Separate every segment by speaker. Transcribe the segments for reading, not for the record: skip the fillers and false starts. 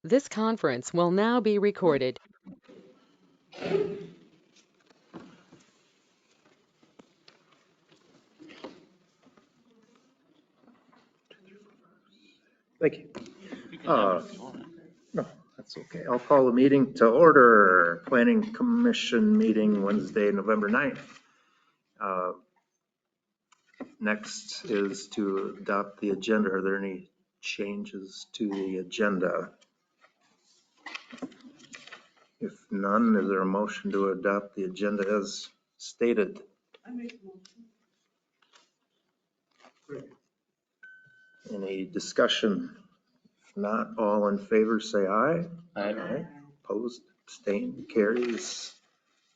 Speaker 1: This conference will now be recorded.
Speaker 2: Thank you. No, that's okay. I'll call the meeting to order. Planning Commission meeting Wednesday, November 9th. Next is to adopt the agenda. Are there any changes to the agenda? If none, is there a motion to adopt the agenda as stated?
Speaker 3: I make a motion.
Speaker 2: Any discussion? If not, all in favor, say aye.
Speaker 4: Aye.
Speaker 2: Opposed, abstained, carries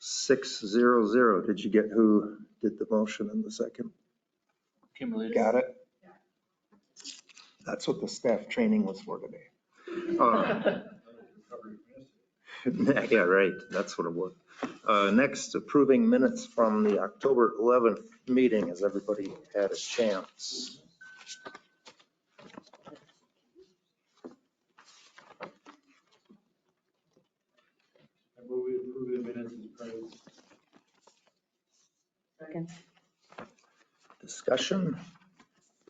Speaker 2: 6-0-0. Did you get who did the motion in the second?
Speaker 4: Kimberly.
Speaker 2: Got it? That's what the staff training was for today. Yeah, right. That's what it was. Next, approving minutes from the October 11th meeting. Has everybody had a chance?
Speaker 3: I move we approve the minutes as printed.
Speaker 1: Second.
Speaker 2: Discussion?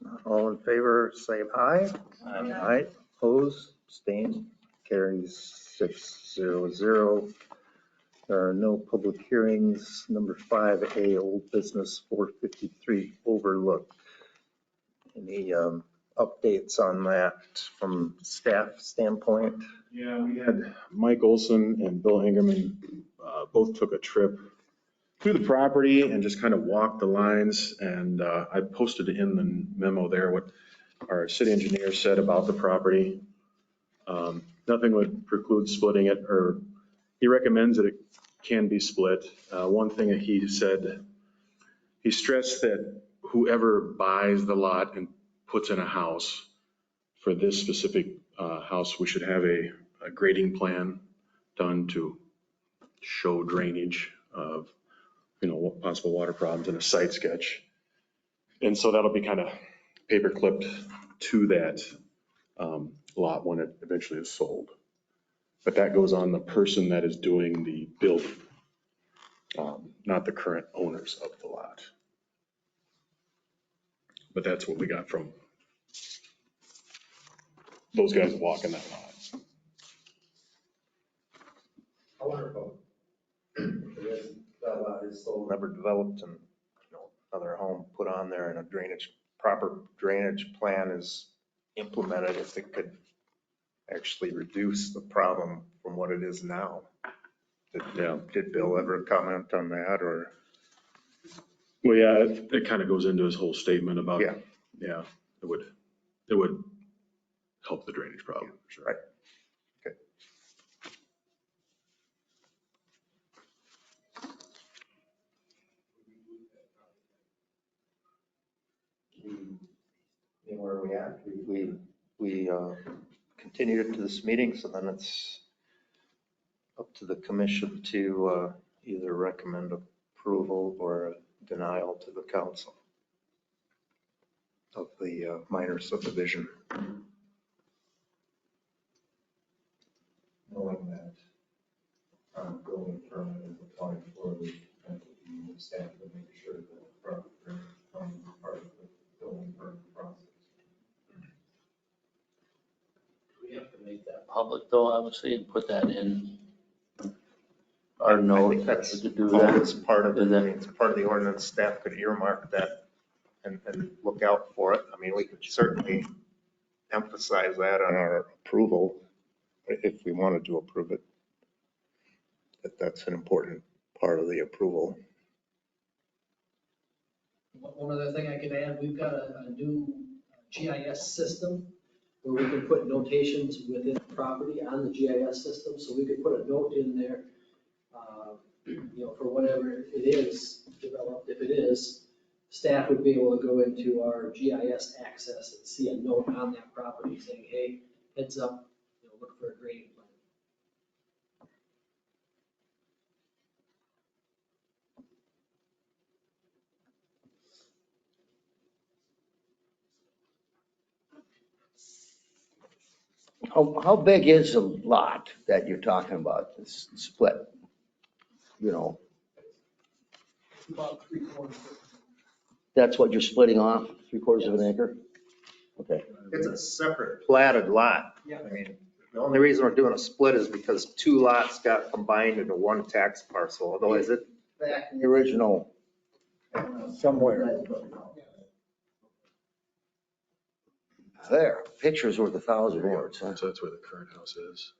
Speaker 2: Not all in favor, say aye.
Speaker 4: Aye.
Speaker 2: Aye. Opposed, abstained, carries 6-0-0. There are no public hearings. Number 5A, old business 453 Overlook. Any updates on that from staff standpoint?
Speaker 5: Yeah, we had Mike Olson and Bill Hingerman both took a trip through the property and just kind of walked the lines. And I posted in the memo there what our city engineer said about the property. Nothing would preclude splitting it, or he recommends that it can be split. One thing that he said, he stressed that whoever buys the lot and puts in a house, for this specific house, we should have a grading plan done to show drainage of, what possible water problems, in a site sketch. And so that'll be kind of paper clipped to that lot when it eventually is sold. But that goes on the person that is doing the building, not the current owners of the lot. But that's what we got from those guys walking that lot.
Speaker 2: I wonder if that lot is sold, never developed, and another home put on there, and a proper drainage plan is implemented, if it could actually reduce the problem from what it is now. Did Bill ever comment on that, or?
Speaker 5: Well, yeah, it kind of goes into his whole statement about,
Speaker 2: Yeah.
Speaker 5: yeah, it would help the drainage problem, for sure.
Speaker 2: Right. Okay. Where are we at? We continued it to this meeting, so then it's up to the commission to either recommend approval or denial to the council of the minor subdivision. Knowing that building permit is applied for, the staff to make sure that the proper part of the building permit process.
Speaker 4: We have to make that public though, obviously, and put that in our note.
Speaker 2: I think that's
Speaker 4: to do that.
Speaker 2: always part of it.
Speaker 4: And then-
Speaker 2: It's part of the ordinance. Staff could earmark that and look out for it. I mean, we could certainly emphasize that on our approval if we wanted to approve it. That's an important part of the approval.
Speaker 6: One other thing I could add, we've got a new GIS system where we can put notations within the property on the GIS system. So we could put a note in there, for whatever it is developed. If it is, staff would be able to go into our GIS access and see a note on that property saying, hey, heads up, look for a grading plan.
Speaker 7: How big is the lot that you're talking about, this split? You know,
Speaker 6: About 3/4.
Speaker 7: that's what you're splitting off, 3/4 of an acre? Okay.
Speaker 2: It's a separate platted lot.
Speaker 6: Yeah.
Speaker 2: I mean, the only reason we're doing a split is because two lots got combined into one tax parcel. Otherwise, it,
Speaker 7: Back in the original.
Speaker 3: Somewhere.
Speaker 7: There, picture's worth 1,000 words, huh?
Speaker 5: So that's where the current house is.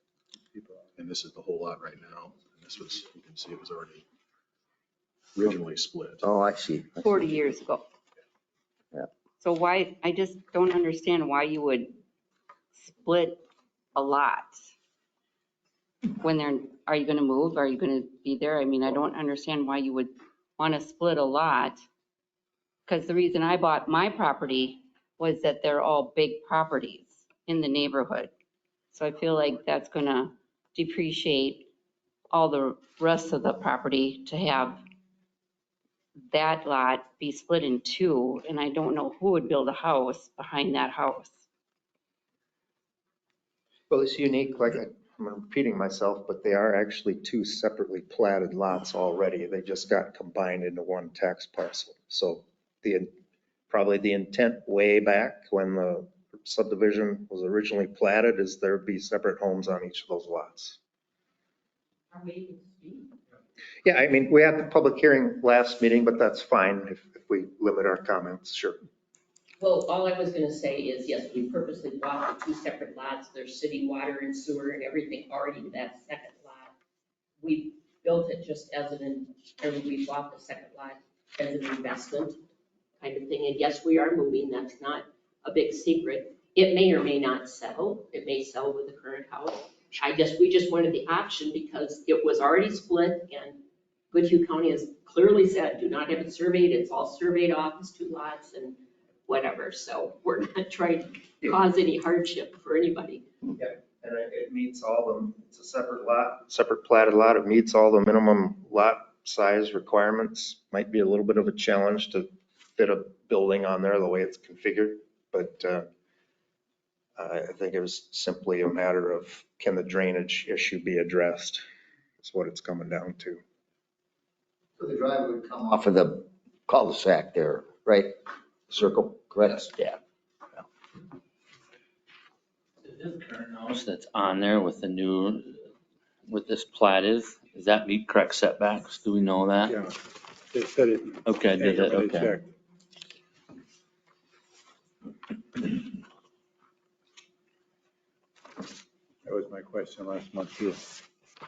Speaker 5: And this is the whole lot right now. And this was, you can see it was already originally split.
Speaker 7: Oh, I see.
Speaker 8: 40 years ago.
Speaker 7: Yeah.
Speaker 8: So why, I just don't understand why you would split a lot. When they're, are you going to move? Are you going to be there? I mean, I don't understand why you would want to split a lot. Because the reason I bought my property was that they're all big properties in the neighborhood. So I feel like that's going to depreciate all the rest of the property to have that lot be split in two, and I don't know who would build a house behind that house.
Speaker 2: well, it's unique, like I'm repeating myself, but they are actually two separately platted lots already. They just got combined into one tax parcel. So probably the intent way back when the subdivision was originally platted is there'd be separate homes on each of those lots. Yeah, I mean, we had the public hearing last meeting, but that's fine if we limit our comments, sure.
Speaker 9: Well, all I was gonna say is, yes, we purposely bought the two separate lots. There's city water and sewer and everything already to that second lot. We built it just as we bought the second lot as an investment kind of thing. And yes, we are moving. That's not a big secret. It may or may not sell. It may sell with the current house. We just wanted the option because it was already split and Goodhue County has clearly said, do not have it surveyed. It's all surveyed off as two lots and whatever. So we're not trying to cause any hardship for anybody.
Speaker 2: Yeah, and it meets all the, it's a separate lot, separate platted lot. It meets all the minimum lot size requirements. Might be a little bit of a challenge to fit a building on there the way it's configured, but I think it was simply a matter of can the drainage issue be addressed? That's what it's coming down to.
Speaker 7: So the driveway would come off of the cul-de-sac there, right? Circle, correct? Yeah.
Speaker 4: This current house that's on there with the new, with this plat does that meet correct setbacks? Do we know that?
Speaker 3: Yeah, they said it.
Speaker 4: Okay, did it,
Speaker 3: They
Speaker 4: okay.
Speaker 3: checked. That was my question last month too.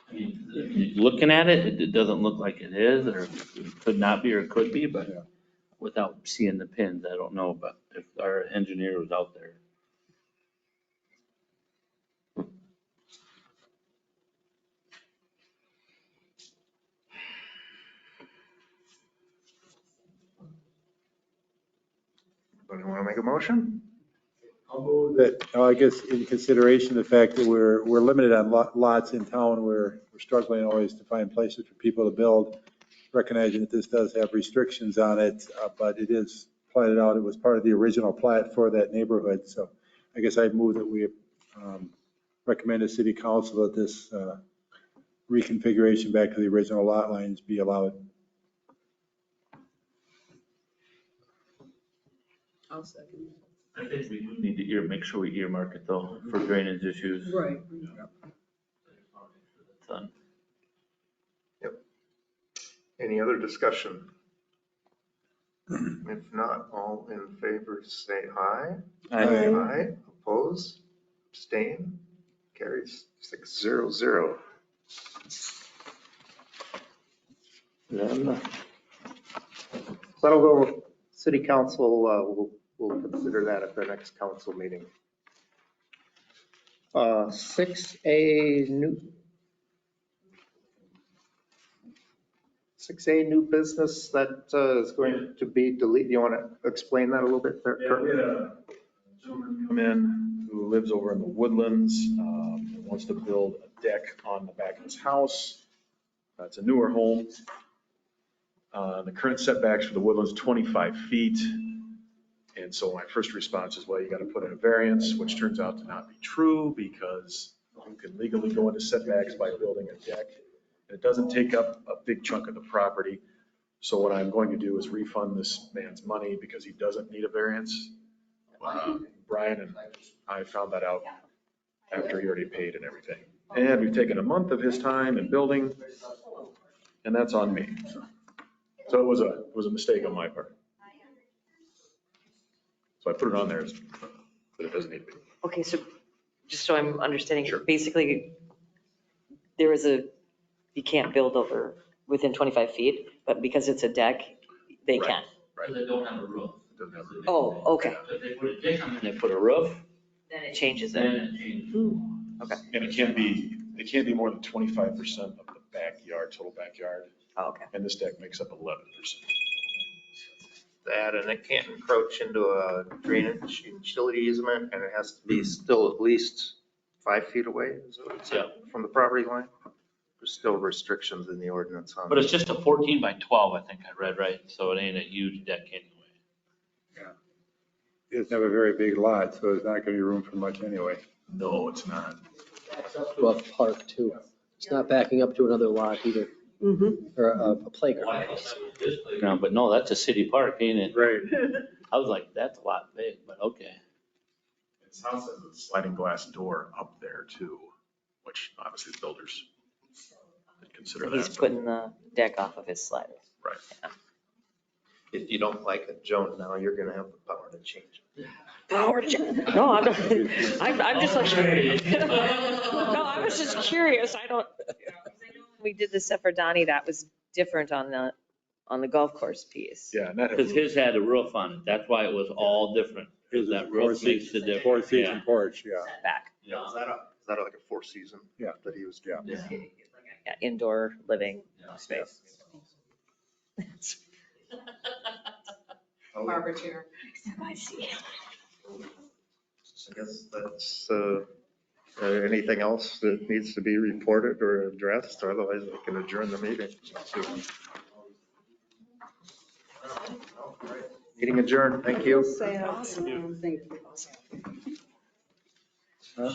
Speaker 4: I mean, looking at it, it doesn't look like it is, or it could not be, or it could be, but
Speaker 3: Yeah.
Speaker 4: without seeing the pins, I don't know, but if our engineer was out there.
Speaker 2: Anybody want to make a motion?
Speaker 3: I'll move that, I guess in consideration of the fact that we're limited on lots in town, we're struggling always to find places for people to build, recognizing that this does have restrictions on it, but it is platted out. It was part of the original plat for that neighborhood. So I guess I move that we recommend to city council that this reconfiguration back to the original lot lines be allowed.
Speaker 6: I'll second.
Speaker 4: I think we do need to make sure we earmark it though, for drainage issues.
Speaker 6: Right.
Speaker 4: Done.
Speaker 2: Any other discussion? If not, all in favor, say aye.
Speaker 4: Aye.
Speaker 2: Aye, oppose, abstain, carries 600. Then, that'll go, city council, we'll consider that at the next council meeting. 6A new business that is going to be deleted. You want to explain that a little bit there,
Speaker 5: Yeah,
Speaker 2: Kurt?
Speaker 5: we had a gentleman come in who lives over in the Woodlands, and wants to build a deck on the back of his house. It's a newer home. The current setbacks for the Woodlands, 25 feet. And so my first response is, well, you got to put in a variance, which turns out to not be true because you can legally go into setbacks by building a deck. It doesn't take up a big chunk of the property. So what I'm going to do is refund this man's money because he doesn't need a variance. Brian and I found that out after he already paid and everything. And we've taken a month of his time in building, and that's on me. So it was a mistake on my part. So I put it on there, but it doesn't need to be.
Speaker 10: Okay, so just so I'm understanding,
Speaker 5: Sure.
Speaker 10: basically, you can't build over within 25 feet, but because it's a deck, they
Speaker 5: Right.
Speaker 10: can.
Speaker 5: Right.
Speaker 4: They don't have a roof.
Speaker 5: It doesn't have to be.
Speaker 10: Oh, okay.
Speaker 4: If they put a deck on and they put a roof,
Speaker 10: Then it changes
Speaker 4: then
Speaker 10: it.
Speaker 4: it changes.
Speaker 5: And it can't be more than 25% of the backyard, total backyard.
Speaker 10: Oh, okay.
Speaker 5: And this deck makes up 11%.
Speaker 2: That, and it can't encroach into a drainage utility easement, and it has to be still at least 5 feet away, is what it said, from the property line. There's still restrictions in the ordinance on.
Speaker 4: But it's just a 14 by 12, I think I read, right? So it ain't a huge deck anyway.
Speaker 3: It doesn't have a very big lot, so there's not going to be room for much anyway.
Speaker 5: No, it's not.
Speaker 6: Backs up to a park too. It's not backing up to another lot either, or a playground.
Speaker 4: Playground, but no, that's a city park, ain't it?
Speaker 3: Right.
Speaker 4: I was like, that's a lot big, but okay.
Speaker 5: It sounds like a sliding glass door up there too, which obviously the builders did consider
Speaker 10: He's
Speaker 5: that.
Speaker 10: putting the deck off of his slider.
Speaker 5: Right.
Speaker 2: If you don't like it, Joan, now you're gonna have the power to change it.
Speaker 10: Power to, no, I'm just like, no, I was just curious. We did this stuff for Donnie, that was different on the golf course piece.
Speaker 5: Yeah, and that
Speaker 4: Because
Speaker 5: has,
Speaker 4: his had a roof on it. That's why it was all different. Because that roof makes the difference.
Speaker 3: Four-season porch, yeah.
Speaker 10: Back,
Speaker 2: Is that like a 4-season?
Speaker 3: Yeah.
Speaker 2: That he was.
Speaker 3: Yeah.
Speaker 10: yeah, indoor living space.
Speaker 9: Barber chair.
Speaker 10: I see.
Speaker 2: I guess that's, anything else that needs to be reported or addressed, or otherwise we can adjourn the meeting. Meeting adjourned, thank you.
Speaker 10: Awesome.
Speaker 3: Huh?